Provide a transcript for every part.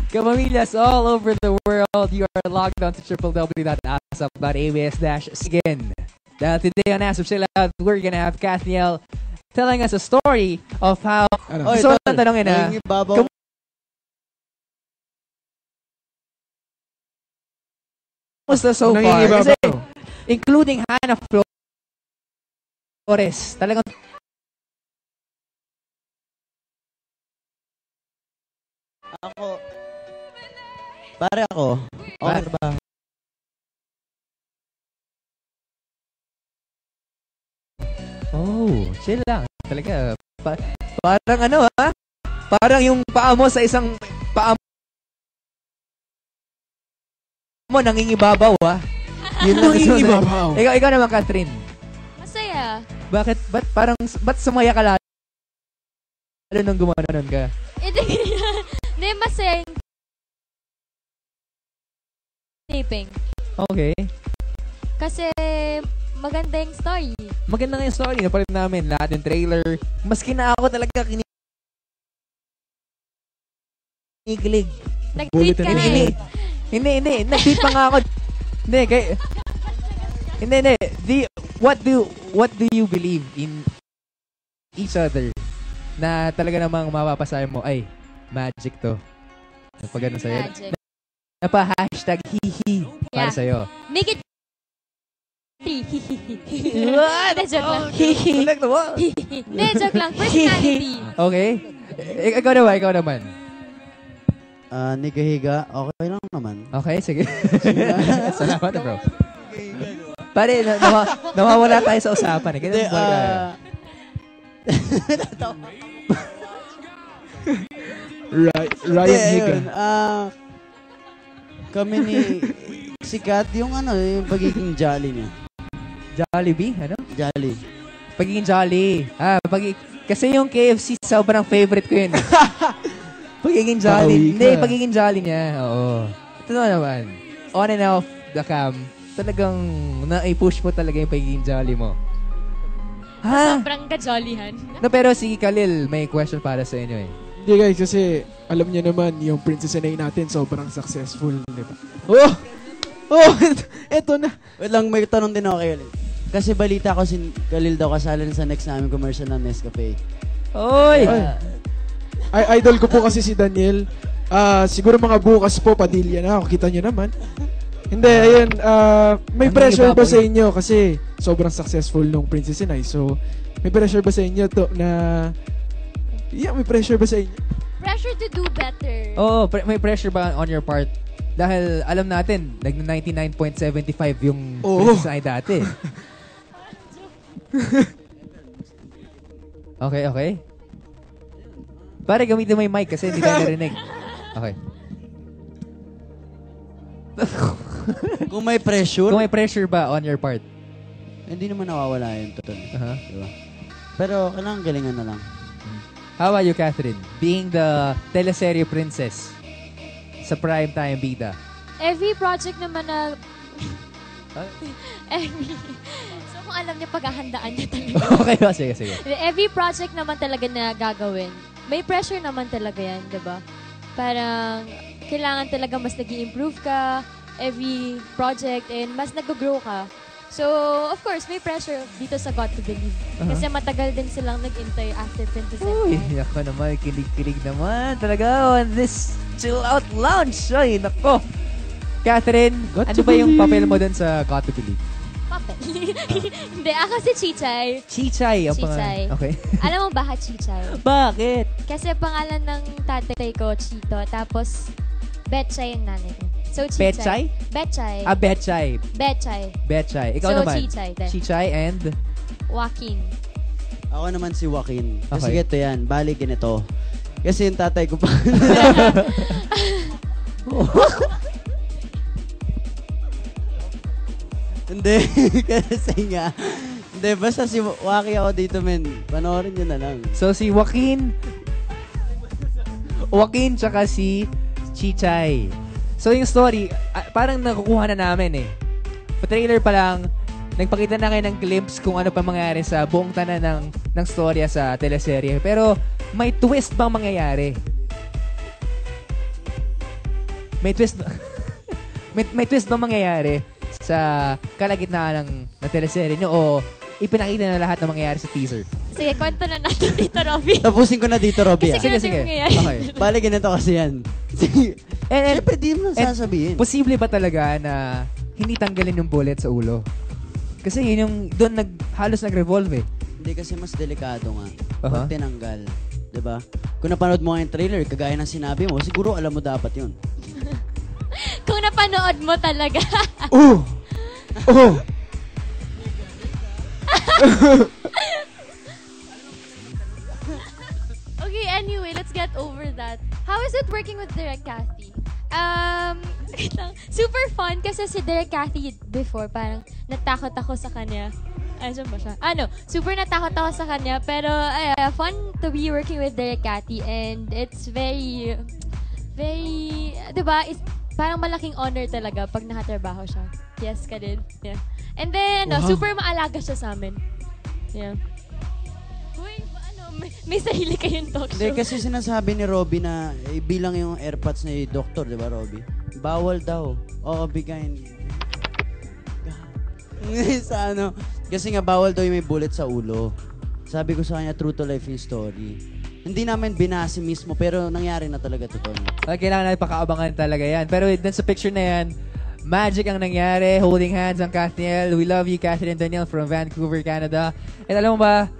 Kapamilyas all over the world, you are logged on to www.asap.abs-sigin. Dahil today on ASAP Chill Out, we're gonna have Kathniel telling us a story of how... So, tanongin na. Kamusta so far? Kasi, including Hannah Flores, talagang... Ako. Okay ba? Oh, chill lang. Talaga. Parang ano ha? Parang yung paa mo sa isang paa mo nangingibabaw ha? Yun lang nangingibabaw. Ikaw naman, Catherine. Masaya. Bakit? Ba't sumaya ka lalo nung gumananon ka? Hindi, masaya yung taping. Okay. Kasi maganda yung story. Maganda nga yung story. Napalit namin lahat yung trailer. Maski na ako talaga kinikilig. Nag-tweet ka na eh. Hindi. Nag-tweet pa nga ako. Hindi. What do you believe in each other na talaga namang mapapasaya mo? Ay, magic to. Napag ano sa'yo? Magic. Napa-hashtag hihi para sa'yo. Make it hihihi. What? Joke lang. Hihi. Hindi, joke lang. Personality. Okay. Ikaw naman. Nigahiga, okay lang naman. Okay, sige. Salamat bro. Pare, nawawala tayo sa usapan eh. Kaya Ryan Higa. Kami ni si Kat, yung pagiging jolly niya. Jollibee? Ano? Jolly. Pagiging jolly. Kasi yung KFC, sobrang favorite ko yun. Pagiging jolly. Hindi, pagiging jolly niya. Oo. Ito naman. On and off the cam, talagang na-push mo talaga yung pagiging jolly mo. Ha? Sobrang ka-jollyhan. No, pero si Khalil, may question para sa inyo eh. Hindi guys, kasi alam niyo naman, yung Princess Inay natin sobrang successful, di ba? Eto na. Wait lang, may tanong din ako kay Khalil. Kasi balita ko si Khalil daw kasali sa next namin commercial ng Nescafe. Oy! Idol ko po kasi si Daniel. Siguro mga bukas po, Padilla na ako. Kita nyo naman. Hindi, ayun. May pressure ba sa inyo? Kasi sobrang successful nung Princess Inay. So, may pressure ba sa inyo to na... Yeah, may pressure ba sa inyo? Pressure to do better. Oo, may pressure ba on your part? Dahil alam natin, nag-99.75 yung Princess Inay dati. Okay. Pare, gamitin mo yung mic kasi hindi tayo narinig. Okay. Kung may pressure? Kung may pressure ba on your part? Hindi naman nawawala yun. Diba? Pero kailangan galingan na lang. How about you, Catherine? Being the teleserye princess sa primetime bida. Every project naman na... So kung alam niya, paghahandaan niya talaga. Okay, sige. Every project naman talaga na gagawin, may pressure naman talaga yan, diba? Parang kailangan talaga mas nag-i-improve ka every project and mas nag-grow ka. So, of course, may pressure dito sa Got to Believe. Kasi matagal din silang nag-intay after Princess Uy, Inay. ako naman, kilig-kilig naman talaga on this Chill Out Lounge. Ay, nako. Catherine, ano ba yung papel mo dun sa Got to Believe? Papel? Hindi, ako si Chichay. Chichay. Chichay. Okay. Alam mo ba Chichay? Bakit? Kasi pangalan ng tatay ko, Chito. Tapos, Betchay yung nanay ko. So, Chichay. Betchay? Betchay. Betchay. Betchay. Ikaw so, naman? Chichay. Chichay and? Joaquin. Ako naman si Joaquin. Kasi Okay. ito yan, bali ganito. Kasi yung tatay ko pa. Hindi. Kasi nga. Hindi, basta si Joaquin ako dito, men. Panoorin nyo na lang. So, si Joaquin tsaka si Chichay. So, yung story, parang nakukuha na namin eh. Pa-trailer pa lang, nagpakita na kayo ng glimpse kung ano pa mangyayari sa buong tanan ng storya sa teleserye. Pero, may twist bang mangyayari? may twist may twist ba mangyayari sa kalagitnaan ng teleserye nyo o ipinakita na lahat ng mangyayari sa teaser? Sige, kwento na natin dito, Robby. Tapusin ko na dito, Robby. Kasi Sige. mangyayari. Okay. Bale, ganito kasi yan. And Siyempre, di mo sasabihin. posible ba talaga na hindi tanggalin yung bullet sa ulo? Kasi yun yung doon halos nag-revolve eh. Hindi kasi mas delikado nga. Aha. Pag tinanggal. Diba? Kung napanood mo nga yung trailer, kagaya ng sinabi mo, siguro alam mo dapat yun. Kung napanood mo talaga. Oh! Okay, anyway, let's get over that. How is it working with Direk Cathy? Super fun kasi si Direk Cathy before, parang natakot ako sa kanya. Saan ba siya? Super natakot ako sa kanya, pero fun to be working with Direk Cathy and it's very, diba, it's parang malaking honor talaga pag nakatrabaho siya. Yes, ka din. Yeah. And then, Wow. super maalaga siya sa amin. Yeah. Uy, may sarili kayong talk show. Hindi, kasi sinasabi ni Robby na bilang yung airpods ni Doktor, di ba, Robby? Bawal daw. Oo, bigayin. Sa kasi nga bawal daw yung may bullet sa ulo. Sabi ko sa kanya, true to life yung story. Hindi namin binasi mismo, pero nangyari na talaga totoo. Kailangan natin pakaabangan talaga yan. Pero dun sa picture na yan, magic ang nangyari. Holding hands ang Kathniel. We love you, Catherine and Daniel from Vancouver, Canada. At alam mo ba,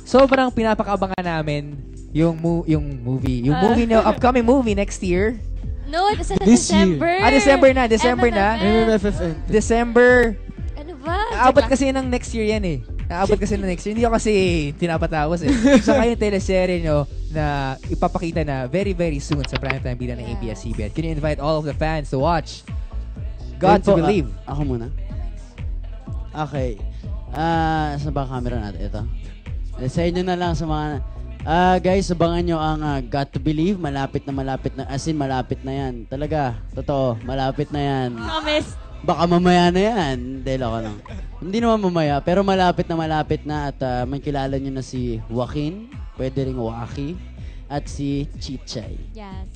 sobrang pinapakaabangan namin yung movie. Yung movie na, upcoming movie next year. No, it's sa This year. December. December na. MMFFN. December. Ano ba? Aabot kasi ng next year yan eh. Aabot kasi ng next year. Hindi ko kasi pinapatapos eh. Saka yung teleserye nyo na ipapakita na very, very soon sa primetime bilang ng ABS-CBN. Can you invite all of the fans to watch God to Believe? Ako muna. Okay. Saan ba ang camera natin? Ito. Sa inyo na lang sa mga... guys, abangan nyo ang God to Believe. Malapit na. As in, malapit na yan. Talaga. Totoo. Malapit na yan. Promise. Baka mamaya na yan. Hindi, loko lang. Hindi naman mamaya, pero malapit na at may kilala nyo na si Joaquin, pwede ring Waki, at si Chichay. Yes.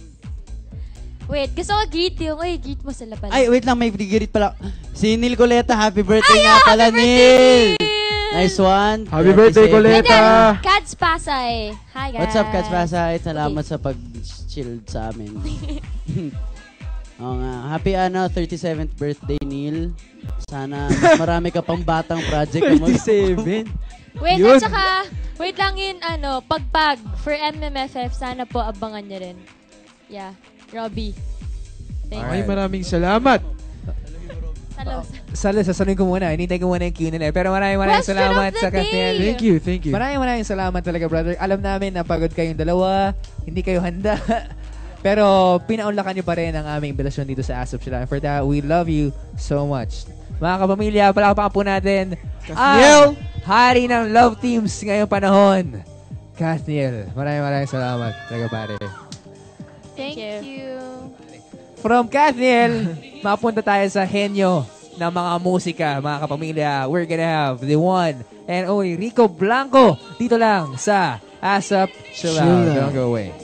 Wait, gusto ko greet yung... Uy, greet mo sila pala. Ay, wait lang, may girit pala. Si Neil Coleta, happy birthday Ay, nga pala, happy Neil! birthday, Neil! Nice one. Happy birthday, 37. Coleta! And then, Kads Pasay. Hi, guys. What's up, Kats Pasay? Salamat sa pag-chill sa amin. Oo nga. Happy 37th birthday, Neil. Sana mas marami ka pang batang project. 37. Wait, Yun. at saka, wait lang yun, pagpag for MMFF, sana po abangan nyo rin. Yeah. Robby. Thank Ay, you. maraming salamat. Sasaluhin ko muna. Hinintay ko muna yung cue nila. Pero maraming Question salamat of the sa day. Kathniel. Thank you. Maraming salamat talaga, brother. Alam namin na pagod kayong dalawa. Hindi kayo handa. Pero pinaunlakan nyo pa rin ang aming imbitasyon dito sa Asap Sila. And for that, we love you so much. Mga kapamilya, palakpakan po natin Kathniel! ang hari ng love teams ngayong panahon. Kathniel. Maraming salamat. Talaga pare. Thank you. From Kathniel, mapunta tayo sa henyo ng mga musika, mga kapamilya. We're gonna have the one and only Rico Blanco dito lang sa Asap Chill Out. Don't go away.